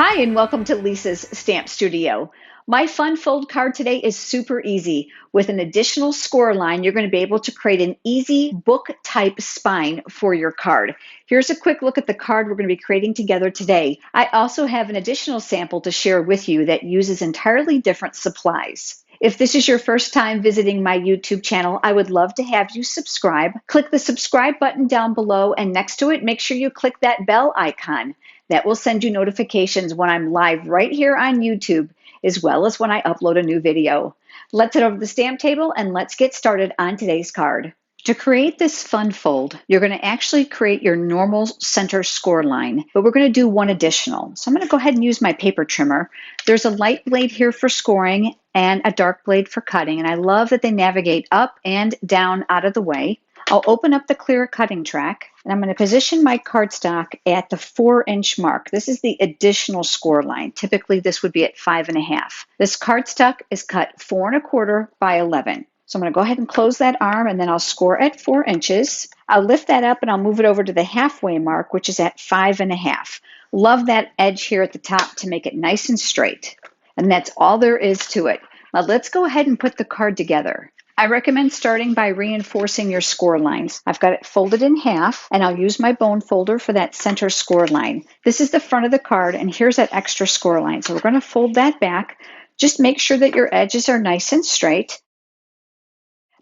Hi, and welcome to Lisa's Stamp Studio. My fun fold card today is super easy. With an additional score line, you're going to be able to create an easy book type spine for your card. Here's a quick look at the card we're going to be creating together today. I also have an additional sample to share with you that uses entirely different supplies. If this is your first time visiting my YouTube channel, I would love to have you subscribe. Click the subscribe button down below, and next to it, make sure you click that bell icon. That will send you notifications when I'm live right here on YouTube, as well as when I upload a new video. Let's head over to the stamp table and let's get started on today's card. To create this fun fold, you're going to actually create your normal center score line, but we're going to do one additional. So I'm going to go ahead and use my paper trimmer. There's a light blade here for scoring and a dark blade for cutting, and I love that they navigate up and down out of the way. I'll open up the clear cutting track, and I'm going to position my cardstock at the 4-inch mark. This is the additional score line. Typically, this would be at 5.5. This cardstock is cut 4 1/4 by 11. So I'm going to go ahead and close that arm, and then I'll score at 4 inches. I'll lift that up, and I'll move it over to the halfway mark, which is at 5.5. Love that edge here at the top to make it nice and straight. And that's all there is to it. Now let's go ahead and put the card together. I recommend starting by reinforcing your score lines. I've got it folded in half, and I'll use my bone folder for that center score line. This is the front of the card, and here's that extra score line. So we're going to fold that back. Just make sure that your edges are nice and straight.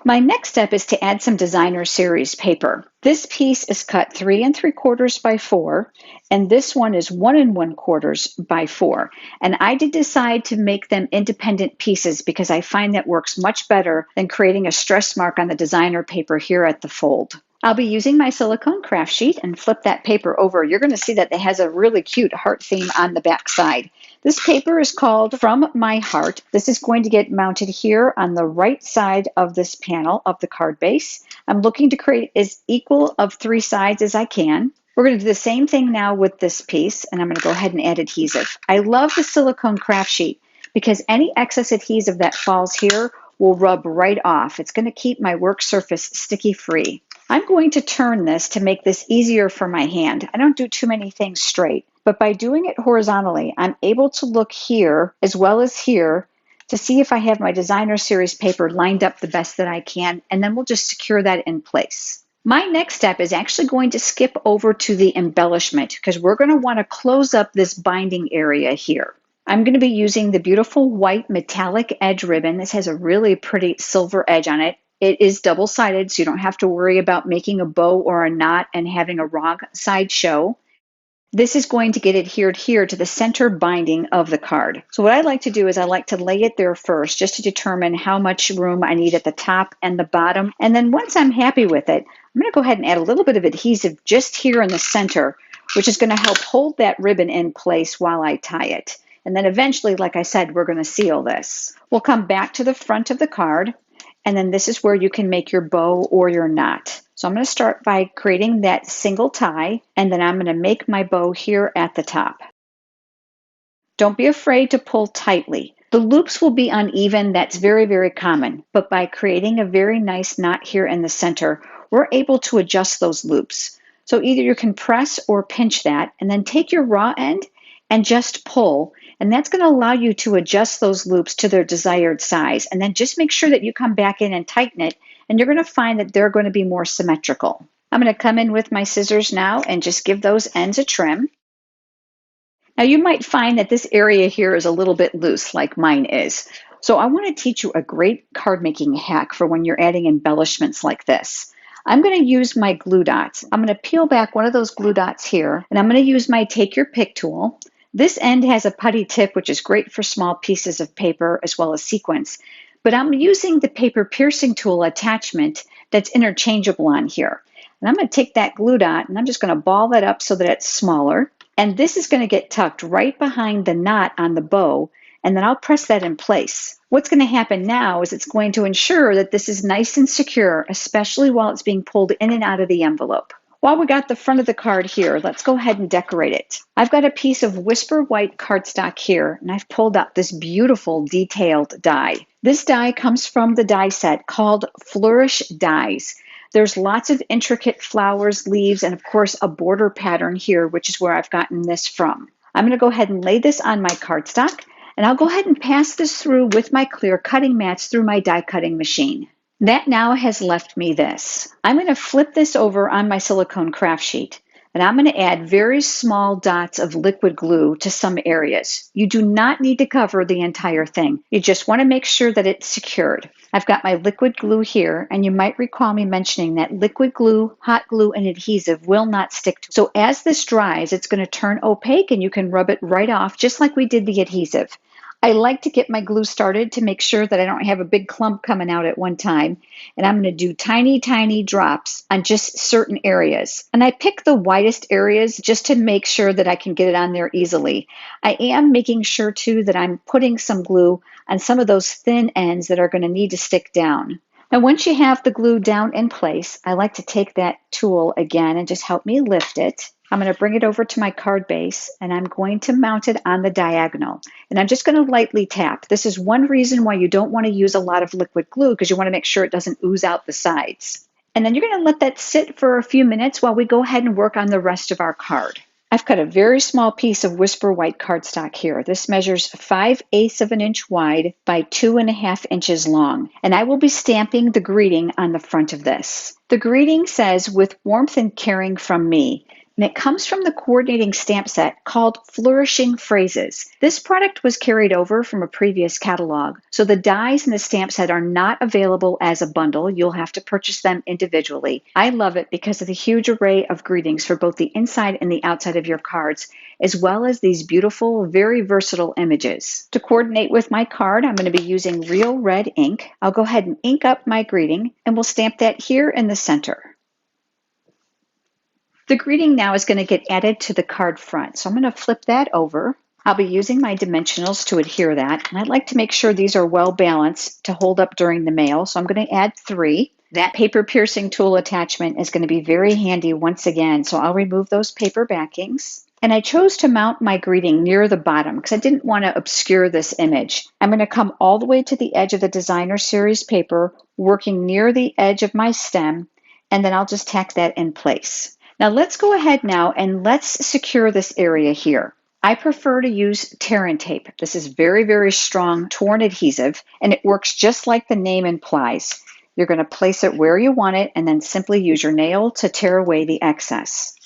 My next step is to add some designer series paper. This piece is cut 3 3/4 by 4, and this one is 1 1/4 by 4. And I did decide to make them independent pieces because I find that works much better than creating a stress mark on the designer paper here at the fold. I'll be using my silicone craft sheet and flip that paper over. You're going to see that it has a really cute heart theme on the back side. This paper is called From My Heart. This is going to get mounted here on the right side of this panel of the card base. I'm looking to create as equal of 3 sides as I can. We're going to do the same thing now with this piece, and I'm going to go ahead and add adhesive. I love the silicone craft sheet because any excess adhesive that falls here will rub right off. It's going to keep my work surface sticky free. I'm going to turn this to make this easier for my hand. I don't do too many things straight, but by doing it horizontally, I'm able to look here as well as here to see if I have my designer series paper lined up the best that I can, and then we'll just secure that in place. My next step is actually going to skip over to the embellishment because we're going to want to close up this binding area here. I'm going to be using the beautiful white metallic edge ribbon. This has a really pretty silver edge on it. It is double-sided, so you don't have to worry about making a bow or a knot and having a wrong side show. This is going to get adhered here to the center binding of the card. So what I like to do is I like to lay it there first just to determine how much room I need at the top and the bottom. And then once I'm happy with it, I'm going to go ahead and add a little bit of adhesive just here in the center, which is going to help hold that ribbon in place while I tie it. And then eventually, like I said, we're going to seal this. We'll come back to the front of the card. And then this is where you can make your bow or your knot. So I'm going to start by creating that single tie, and then I'm going to make my bow here at the top. Don't be afraid to pull tightly. The loops will be uneven. That's very, very common. But by creating a very nice knot here in the center, we're able to adjust those loops. So either you can press or pinch that, and then take your raw end and just pull. And that's going to allow you to adjust those loops to their desired size. And then just make sure that you come back in and tighten it, and you're going to find that they're going to be more symmetrical. I'm going to come in with my scissors now and just give those ends a trim. Now you might find that this area here is a little bit loose, like mine is. So I want to teach you a great card making hack for when you're adding embellishments like this. I'm going to use my glue dots. I'm going to peel back one of those glue dots here, and I'm going to use my Take Your Pick tool. This end has a putty tip, which is great for small pieces of paper as well as sequins. But I'm using the paper piercing tool attachment that's interchangeable on here. And I'm going to take that glue dot and I'm just going to ball that up so that it's smaller. And this is going to get tucked right behind the knot on the bow. And then I'll press that in place. What's going to happen now is it's going to ensure that this is nice and secure, especially while it's being pulled in and out of the envelope. While we got the front of the card here, let's go ahead and decorate it. I've got a piece of Whisper White cardstock here, and I've pulled out this beautiful detailed die. This die comes from the die set called Flourish Dies. There's lots of intricate flowers, leaves, and of course a border pattern here, which is where I've gotten this from. I'm going to go ahead and lay this on my cardstock, and I'll go ahead and pass this through with my clear cutting mats through my die cutting machine. That now has left me this. I'm going to flip this over on my silicone craft sheet, and I'm going to add very small dots of liquid glue to some areas. You do not need to cover the entire thing. You just want to make sure that it's secured. I've got my liquid glue here, and you might recall me mentioning that liquid glue, hot glue, and adhesive will not stick to it. So as this dries, it's going to turn opaque and you can rub it right off just like we did the adhesive. I like to get my glue started to make sure that I don't have a big clump coming out at one time. And I'm going to do tiny, tiny drops on just certain areas. And I pick the widest areas just to make sure that I can get it on there easily. I am making sure too that I'm putting some glue on some of those thin ends that are going to need to stick down. Now, once you have the glue down in place, I like to take that tool again and just help me lift it. I'm going to bring it over to my card base, and I'm going to mount it on the diagonal. And I'm just going to lightly tap. This is one reason why you don't want to use a lot of liquid glue, because you want to make sure it doesn't ooze out the sides. And then you're going to let that sit for a few minutes while we go ahead and work on the rest of our card. I've cut a very small piece of Whisper White cardstock here. This measures 5/8 of an inch wide by 2.5 inches long. And I will be stamping the greeting on the front of this. The greeting says, "With warmth and caring from me." And it comes from the coordinating stamp set called Flourishing Phrases. This product was carried over from a previous catalog, so the dies in the stamp set are not available as a bundle. You'll have to purchase them individually. I love it because of the huge array of greetings for both the inside and the outside of your cards, as well as these beautiful, very versatile images. To coordinate with my card, I'm going to be using real red ink. I'll go ahead and ink up my greeting, and we'll stamp that here in the center. The greeting now is going to get added to the card front. So I'm going to flip that over. I'll be using my dimensionals to adhere that. And I'd like to make sure these are well balanced to hold up during the mail. So I'm going to add 3. That paper piercing tool attachment is going to be very handy once again. So I'll remove those paper backings. And I chose to mount my greeting near the bottom because I didn't want to obscure this image. I'm going to come all the way to the edge of the designer series paper, working near the edge of my stem, and then I'll just tack that in place. Now let's go ahead now and let's secure this area here. I prefer to use tear and tape. This is very, very strong torn adhesive, and it works just like the name implies. You're going to place it where you want it and then simply use your nail to tear away the excess.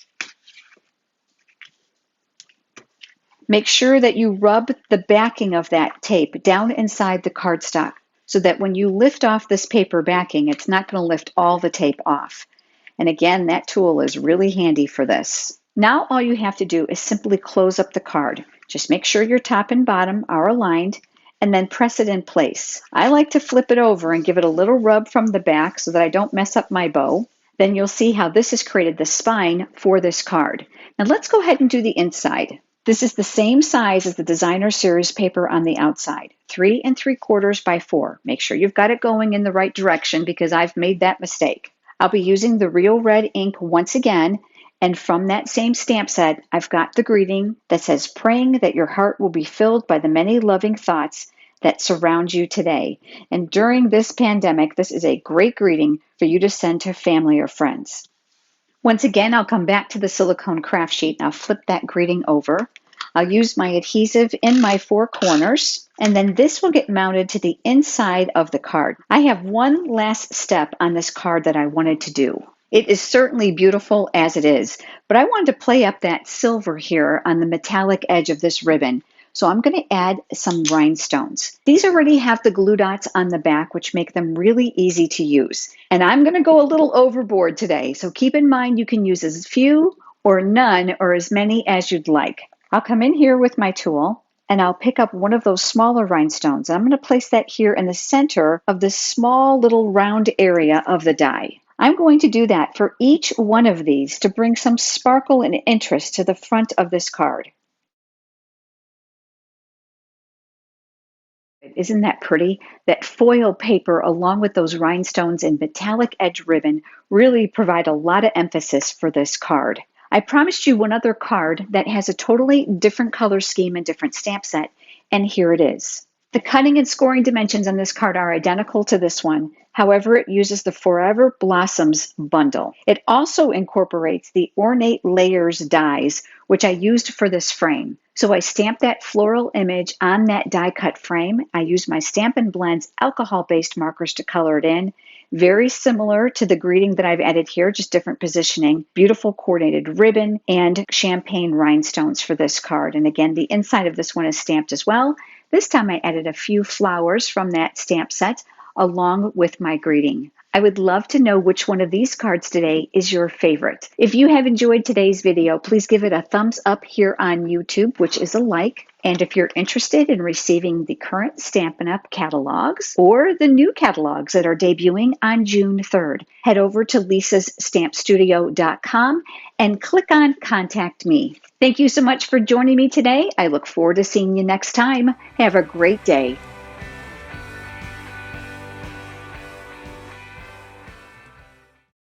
Make sure that you rub the backing of that tape down inside the cardstock so that when you lift off this paper backing, it's not going to lift all the tape off. And again, that tool is really handy for this. Now all you have to do is simply close up the card. Just make sure your top and bottom are aligned and then press it in place. I like to flip it over and give it a little rub from the back so that I don't mess up my bow. Then you'll see how this has created the spine for this card. Now let's go ahead and do the inside. This is the same size as the designer series paper on the outside, 3 3/4 by 4. Make sure you've got it going in the right direction because I've made that mistake. I'll be using the real red ink once again, and from that same stamp set, I've got the greeting that says, "Praying that your heart will be filled by the many loving thoughts that surround you today." And during this pandemic, this is a great greeting for you to send to family or friends. Once again, I'll come back to the silicone craft sheet and I'll flip that greeting over. I'll use my adhesive in my 4 corners, and then this will get mounted to the inside of the card. I have one last step on this card that I wanted to do. It is certainly beautiful as it is, but I wanted to play up that silver here on the metallic edge of this ribbon. So I'm going to add some rhinestones. These already have the glue dots on the back, which make them really easy to use. And I'm going to go a little overboard today, so keep in mind you can use as few or none or as many as you'd like. I'll come in here with my tool and I'll pick up one of those smaller rhinestones. I'm going to place that here in the center of this small little round area of the die. I'm going to do that for each one of these to bring some sparkle and interest to the front of this card. Isn't that pretty? That foil paper along with those rhinestones and metallic edge ribbon really provide a lot of emphasis for this card. I promised you one other card that has a totally different color scheme and different stamp set, and here it is. The cutting and scoring dimensions on this card are identical to this one. However, it uses the Forever Blossoms bundle. It also incorporates the ornate layers dies, which I used for this frame. So I stamped that floral image on that die cut frame. I used my Stampin' Blends alcohol-based markers to color it in. Very similar to the greeting that I've added here, just different positioning. Beautiful coordinated ribbon and champagne rhinestones for this card. And again, the inside of this one is stamped as well. This time I added a few flowers from that stamp set along with my greeting. I would love to know which one of these cards today is your favorite. If you have enjoyed today's video, please give it a thumbs up here on YouTube, which is a like. And if you're interested in receiving the current Stampin' Up! Catalogs or the new catalogs that are debuting on June 3rd, head over to lisasstampstudio.com and click on Contact Me. Thank you so much for joining me today. I look forward to seeing you next time. Have a great day.